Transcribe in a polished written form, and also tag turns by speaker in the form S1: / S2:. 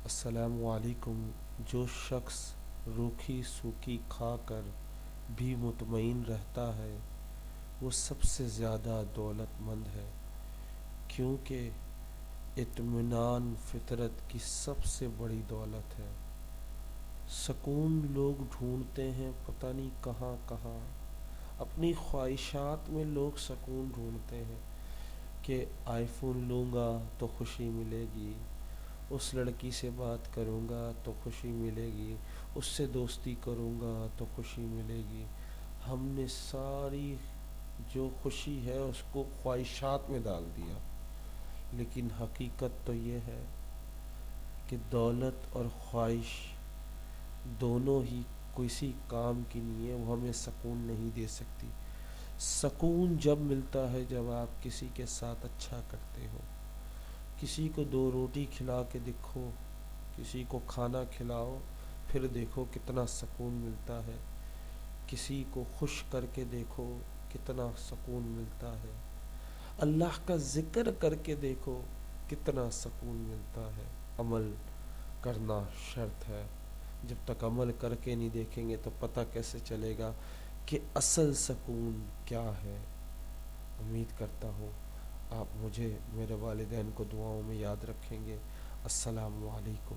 S1: السلام علیکم۔ جو شخص روکھی سوکھی کھا کر بھی مطمئن رہتا ہے وہ سب سے زیادہ دولت مند ہے، کیونکہ اطمینان فطرت کی سب سے بڑی دولت ہے۔ سکون لوگ ڈھونڈتے ہیں پتہ نہیں کہاں کہاں، اپنی خواہشات میں لوگ سکون ڈھونڈتے ہیں کہ آئی فون لوں گا تو خوشی ملے گی، اس لڑکی سے بات کروں گا تو خوشی ملے گی، اس سے دوستی کروں گا تو خوشی ملے گی۔ ہم نے ساری جو خوشی ہے اس کو خواہشات میں ڈال دیا، لیکن حقیقت تو یہ ہے کہ دولت اور خواہش دونوں ہی کسی کام کی نہیں ہے، وہ ہمیں سکون نہیں دے سکتی۔ سکون جب ملتا ہے جب آپ کسی کے ساتھ اچھا کرتے ہو، کسی کو دو روٹی کھلا کے دیکھو، کسی کو کھانا کھلاؤ، پھر دیکھو کتنا سکون ملتا ہے۔ کسی کو خوش کر کے دیکھو کتنا سکون ملتا ہے۔ اللہ کا ذکر کر کے دیکھو کتنا سکون ملتا ہے۔ عمل کرنا شرط ہے، جب تک عمل کر کے نہیں دیکھیں گے تو پتہ کیسے چلے گا کہ اصل سکون کیا ہے۔ امید کرتا ہوں آپ مجھے، میرے والدین کو دعاؤں میں یاد رکھیں گے۔ السلام علیکم۔